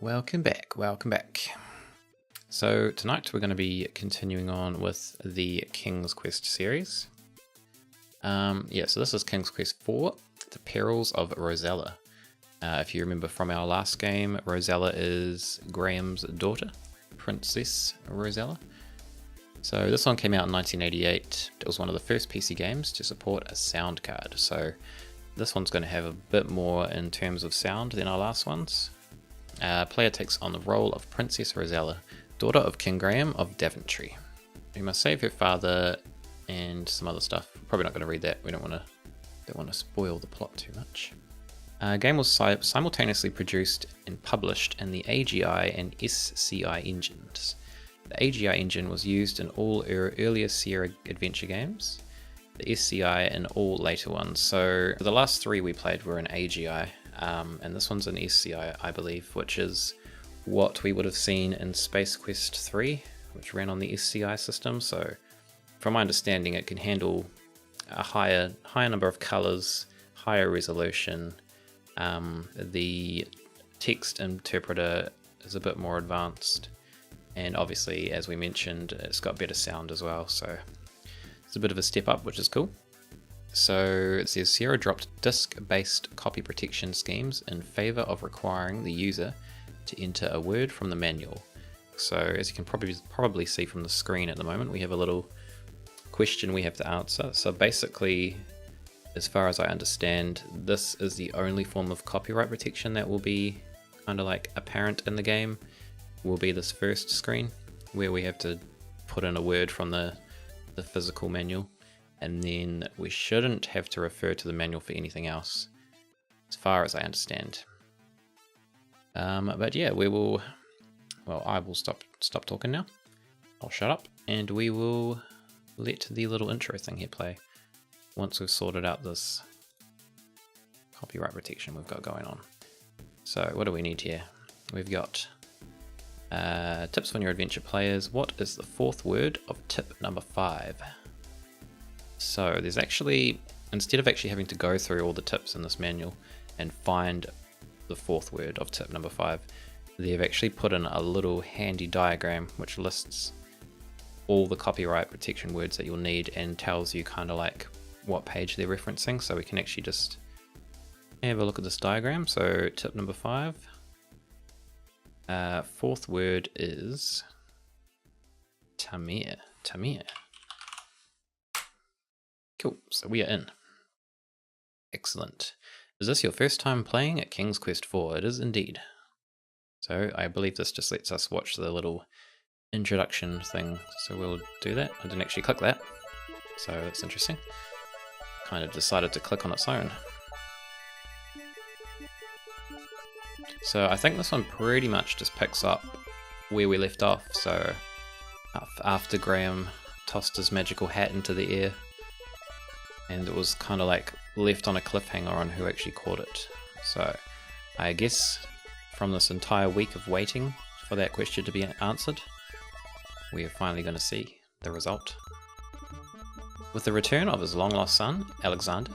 Welcome back, welcome back. So tonight we're going to be continuing on with the King's Quest series. So this is King's Quest 4, The Perils of Rosella. If you remember from our last game, Rosella is Graham's daughter, Princess Rosella. So this one came out in 1988. It was one of the first PC games to support a sound card. So this one's going to have a bit more in terms of sound than our last ones. Player takes on the role of Princess Rosella, daughter of King Graham of Daventry, who must save her father and some other stuff. Probably not going to read that. We don't want to spoil the plot too much. Game was simultaneously produced and published in the AGI and SCI engines. The AGI engine was used in all earlier Sierra adventure games, the SCI in all later ones. So the last three we played were in AGI, and this one's an SCI, I believe, which is what we would have seen in Space Quest 3, which ran on the SCI system. So from my understanding, it can handle a higher number of colors, higher resolution. The text interpreter is a bit more advanced, and obviously, as we mentioned, it's got better sound as well, so it's a bit of a step up, which is cool. So it says Sierra dropped disk-based copy protection schemes in favor of requiring the user to enter a word from the manual. So as you can probably see from the screen at the moment, we have a little question we have to answer. So basically, as far as I understand, this is the only form of copyright protection that will be kind of like apparent in the game, will be this first screen where we have to put in a word from the physical manual, and then we shouldn't have to refer to the manual for anything else, as far as I understand. But yeah, I will stop talking now. I'll shut up, and we will let the little intro thing here play once we've sorted out this copyright protection we've got going on. So what do we need here? We've got tips for your adventure players. What is the fourth word of tip number 5? So there's actually, instead of actually having to go through all the tips in this manual and find the fourth word of tip number 5, they've actually put in a little handy diagram which lists all the copyright protection words that you'll need and tells you kind of like what page they're referencing, so we can actually just have a look at this diagram. So tip number 5, fourth word is Tamir. Cool, so we are in. Excellent. Is this your first time playing at King's Quest 4? It is indeed. So I believe this just lets us watch the little introduction thing, so we'll do that. I didn't actually click that, so that's interesting. Kind of decided to click on its own. So I think this one pretty much just picks up where we left off. So after Graham tossed his magical hat into the air, and it was kind of like left on a cliffhanger on who actually caught it. So I guess from this entire week of waiting for that question to be answered, we are finally going to see the result. With the return of his long-lost son, Alexander,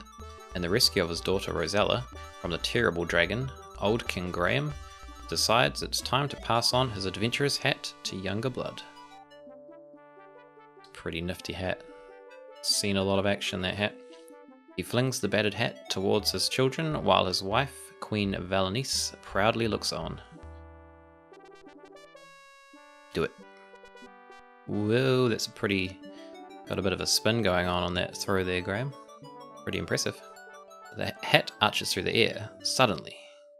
and the rescue of his daughter Rosella from the terrible dragon, old King Graham decides it's time to pass on his adventurous hat to younger blood. Pretty nifty hat. Seen a lot of action, that hat. He flings the battered hat towards his children while his wife, Queen Valenice, proudly looks on. Do it. Whoa, that's got a bit of a spin going on that throw there, Graham. Pretty impressive. The hat arches through the air. Suddenly,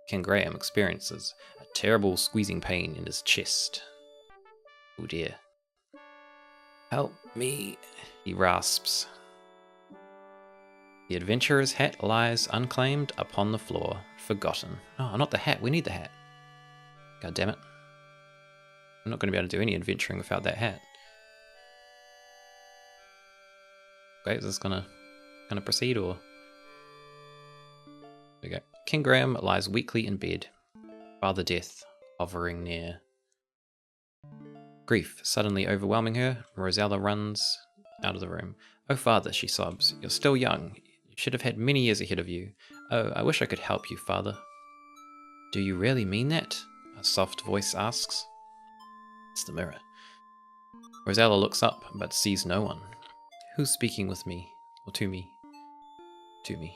King Graham experiences a terrible squeezing pain in his chest. Oh dear. Help me, he rasps. The adventurer's hat lies unclaimed upon the floor, forgotten. Oh, not the hat, we need the hat. God damn it. I'm not going to be able to do any adventuring without that hat. Okay, is this gonna proceed, or? There we go. King Graham lies weakly in bed, father death hovering near. Grief suddenly overwhelming her, Rosella runs out of the room. Oh father, she sobs, you're still young. You should have had many years ahead of you. Oh, I wish I could help you, father. Do you really mean that? a soft voice asks. It's the mirror. Rosella looks up, but sees no one. Who's speaking with me? Or to me? To me.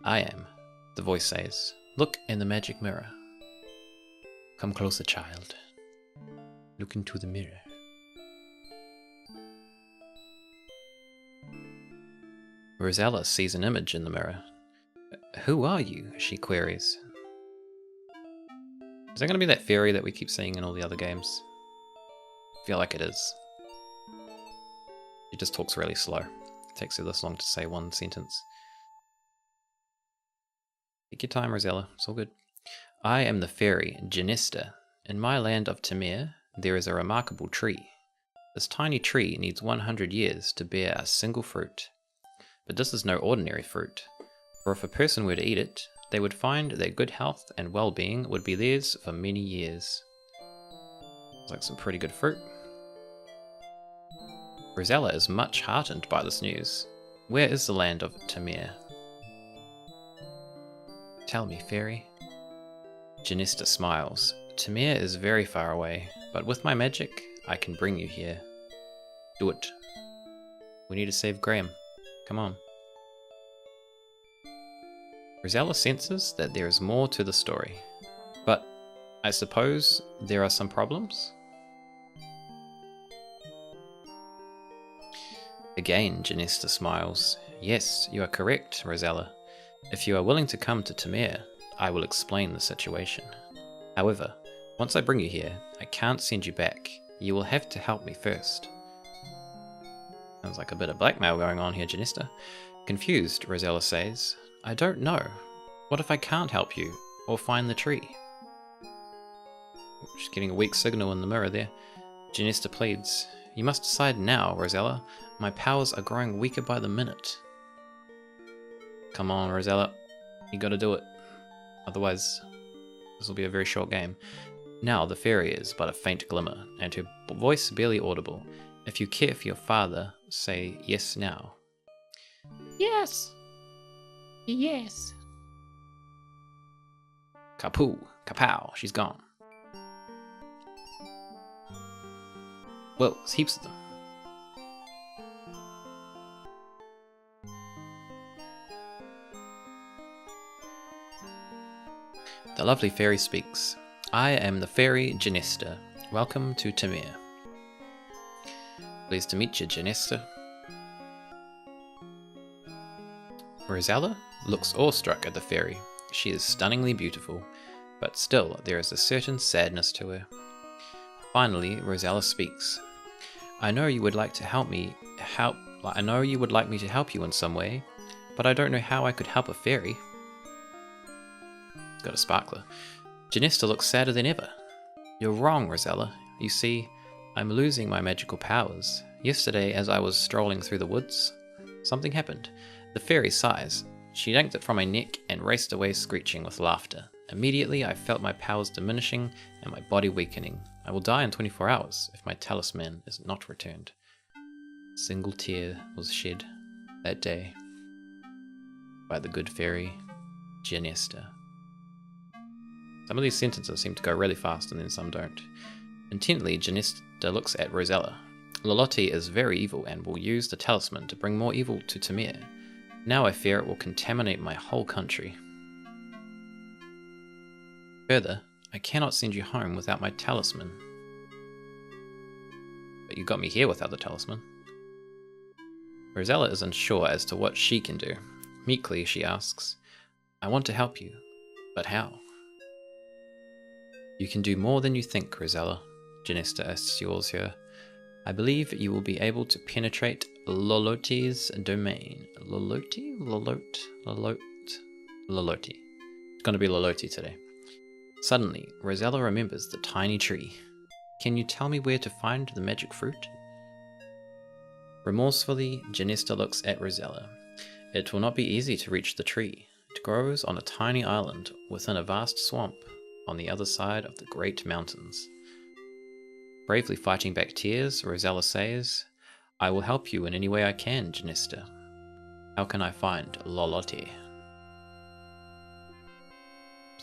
I am, the voice says. Look in the magic mirror. Come closer, child. Look into the mirror. Rosella sees an image in the mirror. Who are you? She queries. Is that going to be that fairy that we keep seeing in all the other games? I feel like it is. She just talks really slow. It takes her this long to say one sentence. Take your time, Rosella. It's all good. I am the fairy, Genesta. In my land of Tamir, there is a remarkable tree. This tiny tree needs 100 years to bear a single fruit. But this is no ordinary fruit, for if a person were to eat it, they would find that good health and well-being would be theirs for many years. Looks like some pretty good fruit. Rosella is much heartened by this news. Where is the land of Tamir? Tell me, fairy. Genesta smiles. Tamir is very far away, but with my magic, I can bring you here. Do it. We need to save Graham. Come on. Rosella senses that there is more to the story, but I suppose there are some problems? Again, Genesta smiles. Yes, you are correct, Rosella. If you are willing to come to Tamir, I will explain the situation. However, once I bring you here, I can't send you back. You will have to help me first. Sounds like a bit of blackmail going on here, Genesta. Confused, Rosella says, I don't know. What if I can't help you, or find the tree? She's getting a weak signal in the mirror there. Genesta pleads, You must decide now, Rosella. My powers are growing weaker by the minute. Come on, Rosella. You gotta do it. Otherwise, this will be a very short game. Now the fairy is but a faint glimmer, and her voice barely audible. If you care for your father, say yes now. Yes. Yes. Kapoo, kapow, she's gone. Well, there's heaps of them. The lovely fairy speaks. I am the fairy Genesta. Welcome to Tamir. Pleased to meet you, Genesta. Rosella looks awestruck at the fairy. She is stunningly beautiful, but still there is a certain sadness to her. Finally, Rosella speaks. I know you would like to help me I know you would like me to help you in some way, but I don't know how I could help a fairy. Got a sparkler. Genesta looks sadder than ever. You're wrong, Rosella. You see, I'm losing my magical powers. Yesterday, as I was strolling through the woods, something happened. The fairy sighs. She yanked it from my neck and raced away screeching with laughter. Immediately, I felt my powers diminishing and my body weakening. I will die in 24 hours if my talisman is not returned. A single tear was shed that day by the good fairy, Genesta. Some of these sentences seem to go really fast and then some don't. Intently, Genesta looks at Rosella. Lolotti is very evil and will use the talisman to bring more evil to Tamir. Now I fear it will contaminate my whole country. Further, I cannot send you home without my talisman. But you got me here without the talisman. Rosella is unsure as to what she can do. Meekly, she asks, I want to help you, but how? You can do more than you think, Rosella, Genesta assures her. I believe you will be able to penetrate Lolotti's domain. Lolotti? Lolotti. It's going to be Lolotti today. Suddenly, Rosella remembers the tiny tree. Can you tell me where to find the magic fruit? Remorsefully, Genesta looks at Rosella. It will not be easy to reach the tree. It grows on a tiny island within a vast swamp on the other side of the great mountains. Bravely fighting back tears, Rosella says, I will help you in any way I can, Genesta. How can I find Lolotti?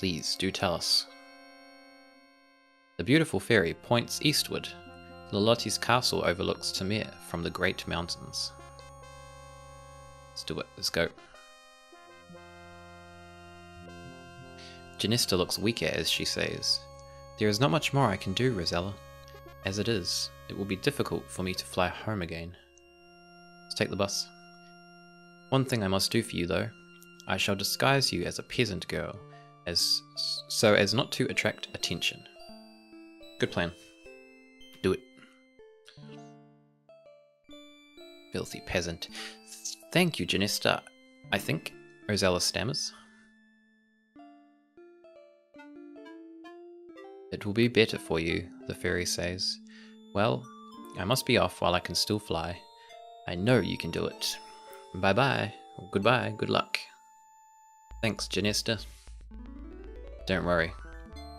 Please, do tell us. The beautiful fairy points eastward. Lolotti's castle overlooks Tamir from the Great Mountains. Let's do it. Let's go. Janista looks weaker as she says, "There is not much more I can do, Rosella. As it is, it will be difficult for me to fly home again. Let's take the bus. One thing I must do for you, though. I shall disguise you as a peasant girl, so as not to attract attention." Good plan. Do it. Filthy peasant. Thank you, Janista. I think, Rosella stammers. It will be better for you, the fairy says. Well, I must be off while I can still fly. I know you can do it. Bye-bye. Goodbye. Good luck. Thanks, Janista. Don't worry.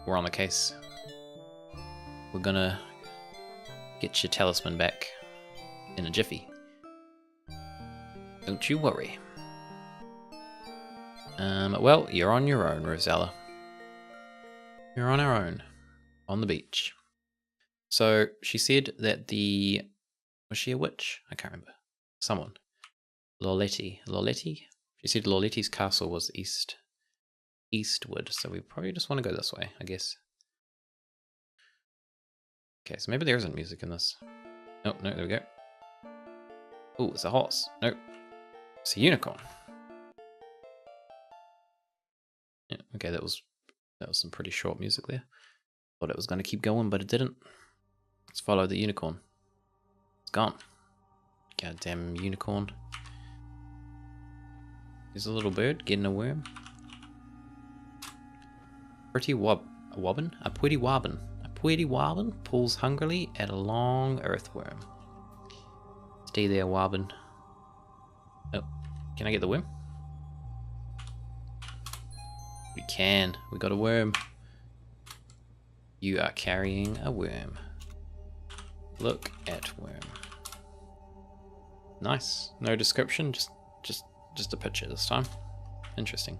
We're on the case. We're gonna get your talisman back in a jiffy. Don't you worry. Well, you're on your own, Rosella. You're on our own. On the beach. So, she said that was she a witch? I can't remember. Someone. Loletti. She said Loletti's castle was eastward, so we probably just want to go this way, I guess. Okay, so maybe there isn't music in this. Oh, no, there we go. Oh, it's a horse. No, it's a unicorn. Yeah, okay, that was some pretty short music there. Thought it was going to keep going, but it didn't. Let's follow the unicorn. It's gone. Goddamn unicorn. There's a little bird getting a worm. A pretty wobbin pulls hungrily at a long earthworm. Stay there, wobbin. Oh, can I get the worm? We can. We got a worm. You are carrying a worm. Look at worm. Nice. No description, just a picture this time. Interesting.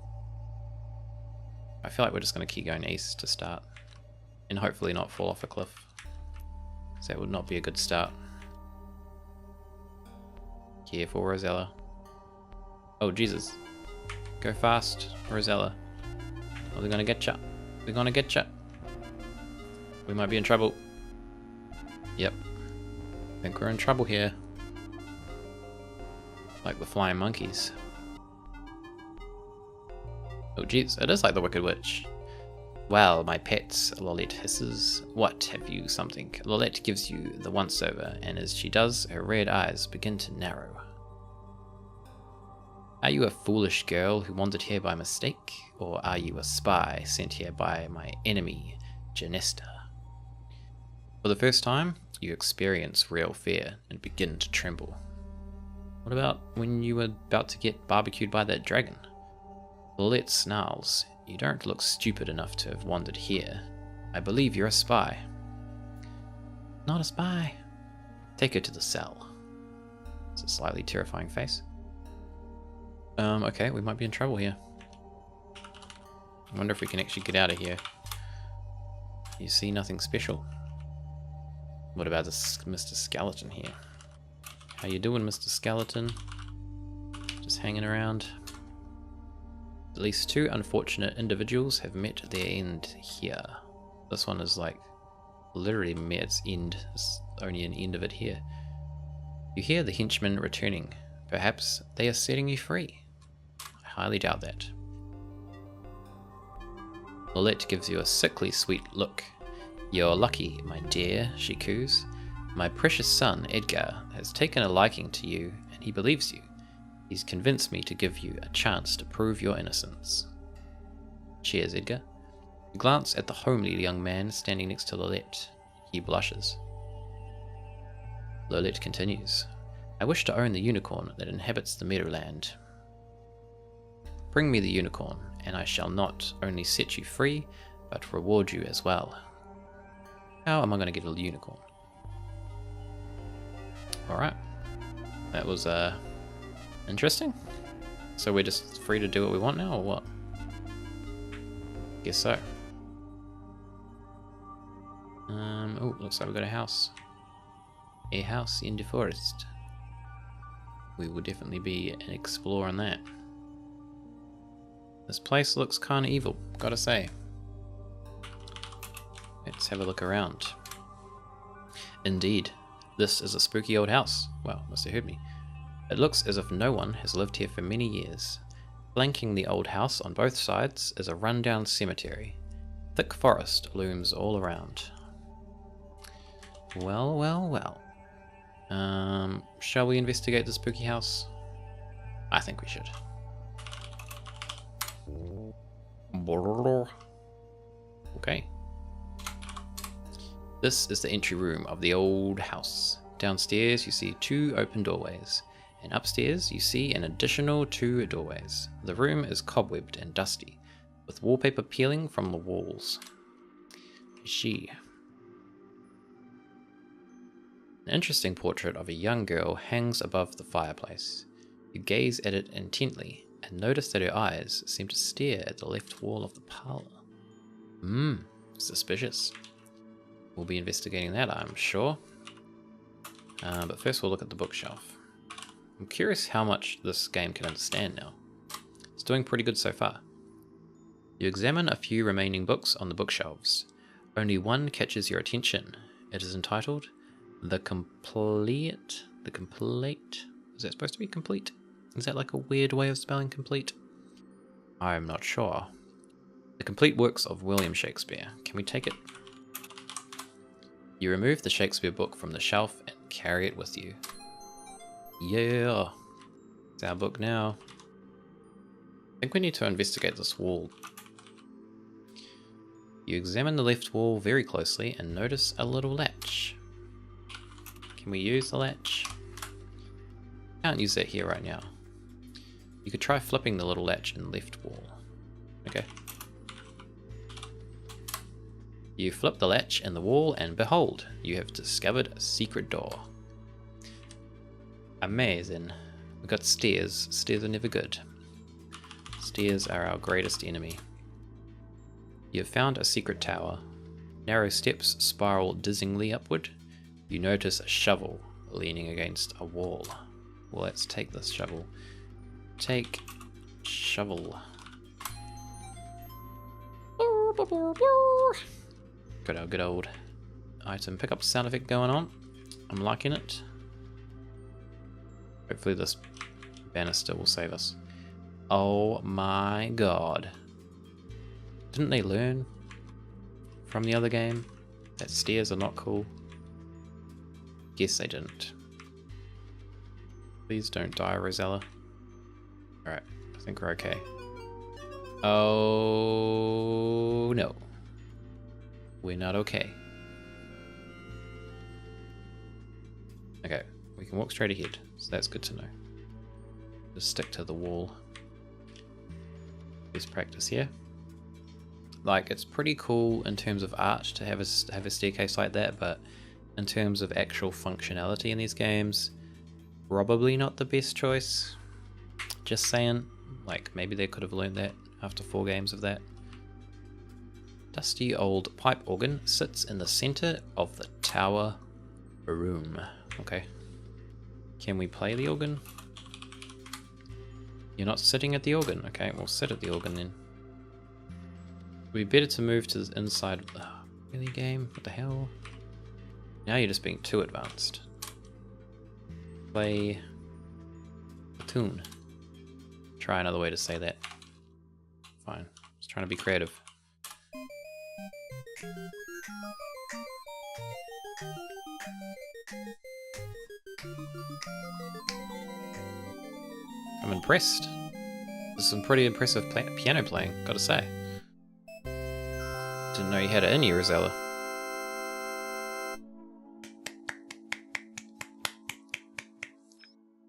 I feel like we're just going to keep going east to start. And hopefully not fall off a cliff. Because that would not be a good start. Careful, Rosella. Oh, Jesus. Go fast, Rosella. Or they're going to get ya. They're going to get ya. We might be in trouble. Yep. I think we're in trouble here. Like the flying monkeys. Oh jeez, it is like the Wicked Witch. Well, my pets, Lolette hisses. What, have you something? Lolette gives you the once-over, and as she does, her red eyes begin to narrow. Are you a foolish girl who wandered here by mistake? Or are you a spy sent here by my enemy, Janista? For the first time, you experience real fear and begin to tremble. What about when you were about to get barbecued by that dragon? Lolette snarls. You don't look stupid enough to have wandered here. I believe you're a spy. Not a spy. Take her to the cell. It's a slightly terrifying face. Okay, we might be in trouble here. I wonder if we can actually get out of here. You see nothing special. What about this Mr. Skeleton here? How you doing, Mr. Skeleton? Just hanging around. At least 2 unfortunate individuals have met their end here. This one is like literally met its end. There's only an end of it here. You hear the henchmen returning. Perhaps they are setting you free. I highly doubt that. Lolette gives you a sickly sweet look. You're lucky, my dear, she coos. My precious son, Edgar, has taken a liking to you, and he believes you. He's convinced me to give you a chance to prove your innocence. Cheers, Edgar. You glance at the homely young man standing next to Lolette. He blushes. Lolette continues. I wish to own the unicorn that inhabits the Meadowland. Bring me the unicorn, and I shall not only set you free, but reward you as well. How am I going to get a unicorn? Alright. That was, interesting. So we're just free to do what we want now, or what? Guess so. Oh, looks like we've got a house. A house in DeForest. We will definitely be exploring that. This place looks kind of evil, gotta say. Let's have a look around. Indeed, this is a spooky old house. Wow, must have heard me. It looks as if no one has lived here for many years. Flanking the old house on both sides is a rundown cemetery. Thick forest looms all around. Well, well, well. Shall we investigate the spooky house? I think we should. Okay. This is the entry room of the old house. Downstairs you see 2 open doorways, and upstairs you see an additional 2 doorways. The room is cobwebbed and dusty, with wallpaper peeling from the walls. An interesting portrait of a young girl hangs above the fireplace. You gaze at it intently and notice that her eyes seem to stare at the left wall of the parlor. Suspicious. We'll be investigating that, I'm sure. But first we'll look at the bookshelf. I'm curious how much this game can understand now. It's doing pretty good so far. You examine a few remaining books on the bookshelves. Only one catches your attention. It is entitled The Complete. Is that supposed to be complete? Is that like a weird way of spelling complete? I'm not sure. The Complete Works of William Shakespeare. Can we take it? You remove the Shakespeare book from the shelf and carry it with you. Yeah, it's our book now. I think we need to investigate this wall. You examine the left wall very closely and notice a little latch. Can we use the latch? Can't use that here right now. You could try flipping the little latch in the left wall. Okay. You flip the latch in the wall and behold, you have discovered a secret door. Amazing. We've got stairs. Stairs are never good. Stairs are our greatest enemy. You have found a secret tower. Narrow steps spiral dizzyingly upward. You notice a shovel leaning against a wall. Well, let's take this shovel. Take shovel. Got our good old item pickup sound effect going on. I'm liking it. Hopefully this banister will save us. Oh my god. Didn't they learn from the other game that stairs are not cool? Guess they didn't. Please don't die, Rosella. Alright, I think we're okay. Oh no. We're not okay. Okay, we can walk straight ahead, so that's good to know. Just stick to the wall. Best practice here. Like, it's pretty cool in terms of art to have a staircase like that, but in terms of actual functionality in these games, probably not the best choice. Just saying, like, maybe they could have learned that after 4 games of that. Dusty old pipe organ sits in the center of the tower room. Okay. Can we play the organ? You're not sitting at the organ. Okay, we'll sit at the organ then. It'd be better to move to the inside. Really, game? What the hell? Now you're just being too advanced. Play a tune. Try another way to say that. Fine. Just trying to be creative. I'm impressed. This is some pretty impressive piano playing, gotta say. Didn't know you had it in you, Rosella.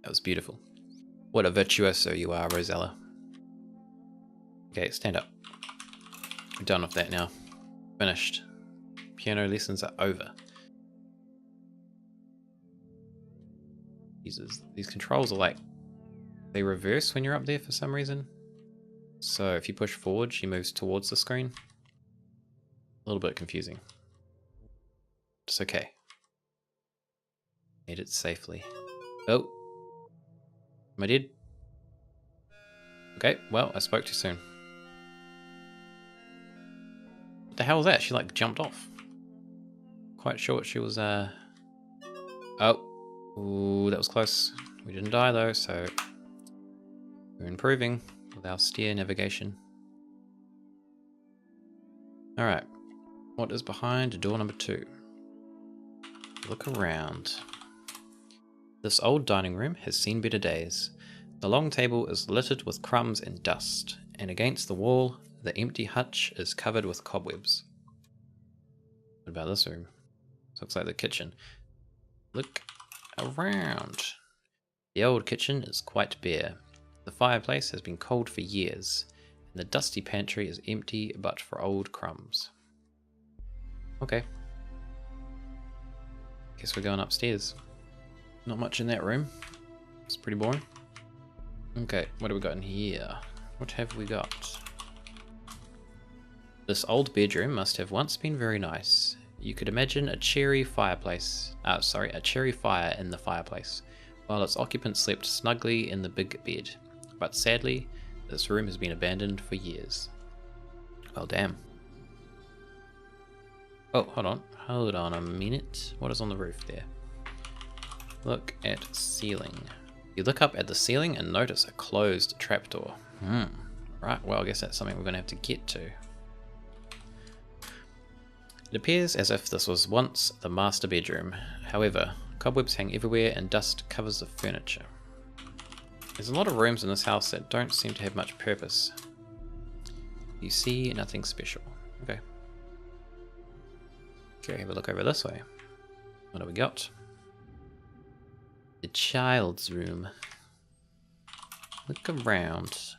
That was beautiful. What a virtuoso you are, Rosella. Okay, stand up. We're done with that now. Finished. Piano lessons are over. These controls are like, they reverse when you're up there for some reason. So if you push forward, she moves towards the screen. A little bit confusing. It's okay. Made it safely. Oh. Am I dead? Okay, well, I spoke too soon. What the hell was that? She like jumped off. Quite sure she was Oh. Ooh, that was close. We didn't die though, so we're improving with our steer navigation. Alright. What is behind door number 2? Look around. This old dining room has seen better days. The long table is littered with crumbs and dust, and against the wall, the empty hutch is covered with cobwebs. What about this room? Looks like the kitchen. Look around. The old kitchen is quite bare. The fireplace has been cold for years, and the dusty pantry is empty but for old crumbs. Okay. Guess we're going upstairs. Not much in that room. It's pretty boring. Okay, what do we got in here? What have we got? This old bedroom must have once been very nice. You could imagine a cherry fireplace. A cherry fire in the fireplace, while its occupant slept snugly in the big bed. But sadly, this room has been abandoned for years. Well, damn. Oh, hold on a minute. What is on the roof there? Look at ceiling. You look up at the ceiling and notice a closed trapdoor. Right, well, I guess that's something we're going to have to get to. It appears as if this was once the master bedroom. However, cobwebs hang everywhere and dust covers the furniture. There's a lot of rooms in this house that don't seem to have much purpose. You see nothing special. Okay. Okay, have a look over this way. What do we got? The child's room. Look around.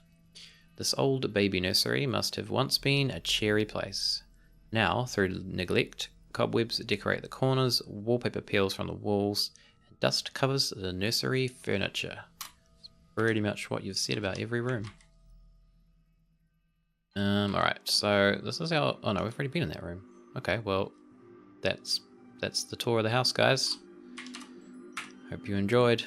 This old baby nursery must have once been a cherry place. Now, through neglect, cobwebs decorate the corners, wallpaper peels from the walls, and dust covers the nursery furniture. It's pretty much what you've said about every room. Alright, so this is our... Oh no, we've already been in that room. Okay, well, that's the tour of the house, guys. Hope you enjoyed.